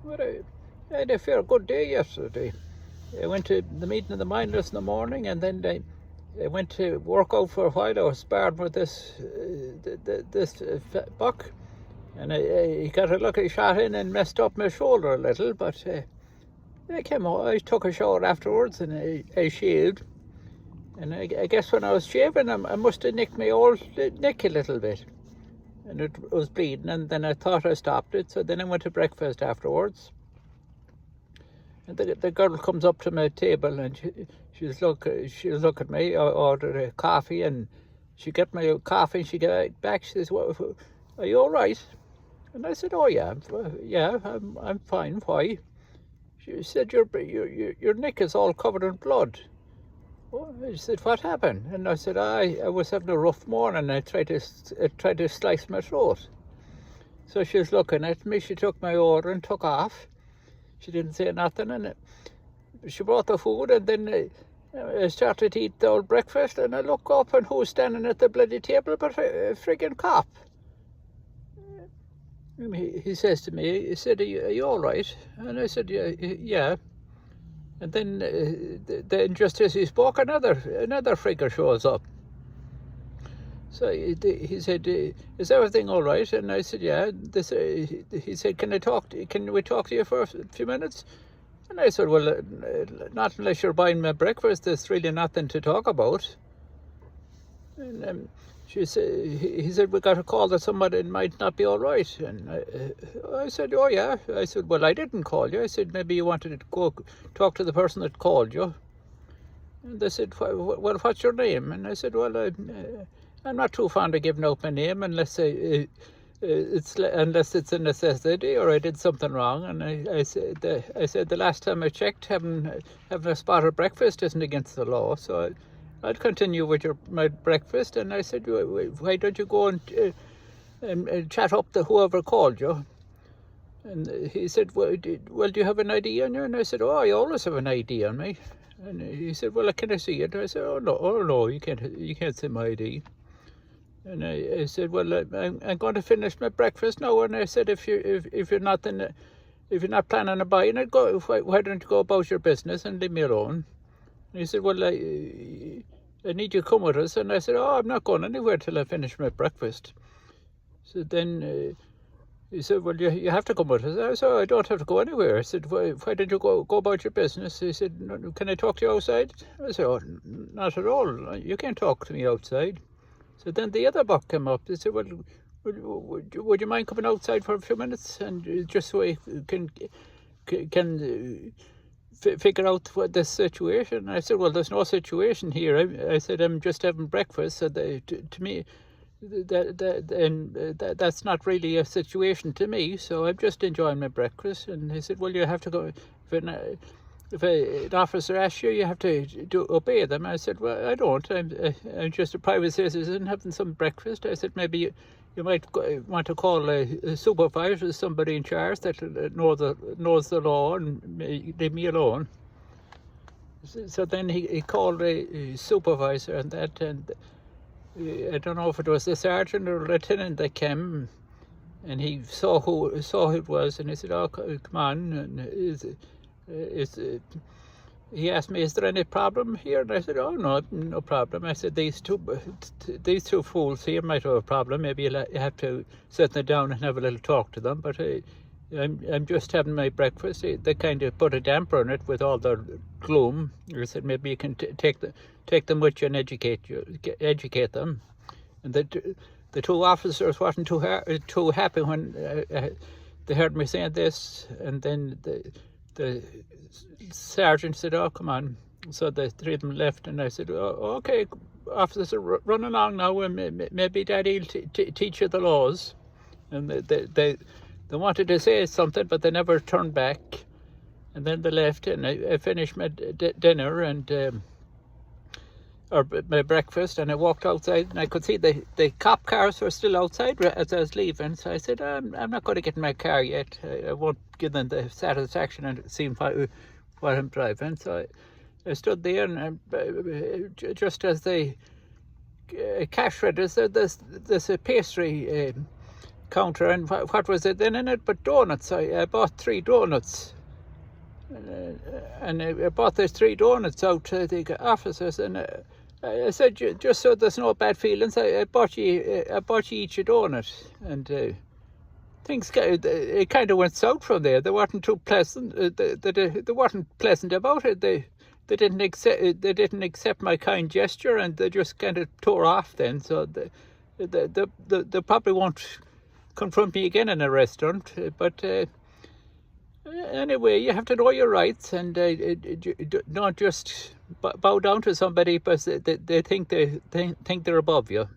But I had a fair good day yesterday. I went to the meeting of the miners in the morning, and then I went to work out for a while. I was sparring with this buck, and he got a lucky shot in and messed up my shoulder a little. But I came home, I took a shower afterwards, and I shaved. And I guess when I was shaving, I must have nicked my old neck a little bit, and it was bleeding. And then I thought I stopped it, so then I went to breakfast afterwards. And the girl comes up to my table, and she's look at me. I ordered a coffee, and she got my coffee, and she got back. She says, "Well, are you all right?" And I said, "Oh yeah, I'm fine. Why?" She said, "Your neck is all covered in blood." Well, I said, "What happened?" And I said, "I was having a rough morning. I tried to slice my throat." So she was looking at me. She took my order and took off. She didn't say nothing, and she brought the food, and then I started to eat the old breakfast, and I look up, and who's standing at the bloody table but a friggin' cop. And he says to me, he said, are you all right? And I said, yeah. And then just as he spoke, another frigger shows up. So he said, "Is everything all right?" And I said, "Yeah." He said, "Can we talk to you for a few minutes?" And I said, "Well, not unless you're buying my breakfast. There's really nothing to talk about." And he said, "We got a call that somebody might not be all right." And I said, "Oh yeah." I said, "Well, I didn't call you." I said, "Maybe you wanted to go talk to the person that called you." And they said, "Well, what's your name?" And I said, "Well, I'm not too fond of giving out my name unless it's a necessity or I did something wrong." And I said the last time I checked, having a spot of breakfast isn't against the law, so I'd continue with my breakfast. And I said, "Why don't you go and chat up to whoever called you?" And he said, "Well, do you have an ID on you?" And I said, "Oh, I always have an ID on me." And he said, "Well, can I see it?" And I said, "Oh no, you can't see my ID." And I said, "Well, I'm going to finish my breakfast now." And I said, if you're not planning on buying it, why don't you go about your business and leave me alone?" And he said, "Well, I need you to come with us." And I said, "Oh, I'm not going anywhere till I finish my breakfast." So then he said, "Well, you have to come with us." I said, "Oh, I don't have to go anywhere." I said, "Why don't you go about your business?" He said, "Can I talk to you outside?" I said, "Oh, not at all. You can't talk to me outside." So then the other buck came up. They said, "Well, would you mind coming outside for a few minutes, and just so we can figure out what this situation?" And I said, "Well, there's no situation here." I said, "I'm just having breakfast." So to me, that's not really a situation to me. So I'm just enjoying my breakfast. And he said, "Well, you have to go. If an officer asks you, you have to obey them." I said, "Well, I don't. I'm just a private citizen having some breakfast." I said, "Maybe you might want to call a supervisor, somebody in charge that knows the law, and leave me alone." So then he called a supervisor, and I don't know if it was the sergeant or lieutenant that came, and he saw who it was, and he said, "Oh, come on." And he asked me, "Is there any problem here?" And I said, "Oh, no problem." I said, these two fools here might have a problem. Maybe you have to sit them down and have a little talk to them. But I'm just having my breakfast." They kind of put a damper on it with all their gloom. I said, "Maybe you can take them with you and educate them." And the two officers wasn't too happy when they heard me saying this. And then the sergeant said, "Oh, come on." So the three of them left, and I said, "Oh, okay, officer, run along now, and maybe Daddy'll teach you the laws." And they wanted to say something, but they never turned back. And then they left, and I finished my dinner and or my breakfast, and I walked outside, and I could see the cop cars were still outside as I was leaving. So I said, I'm not going to get in my car yet. I won't give them the satisfaction and see what I'm driving. So I stood there, and just as the cash register, there's a pastry counter, and what was it then in it but donuts. I bought 3 donuts. And I bought those 3 donuts out to the officers, and I said, just so there's no bad feelings, I bought you each a donut. And things it kind of went south from there. They weren't too pleasant. They weren't pleasant about it. They didn't accept my kind gesture, and they just kind of tore off then. So they probably won't confront me again in a restaurant. But anyway, you have to know your rights, and not just bow down to somebody because they think they're above you.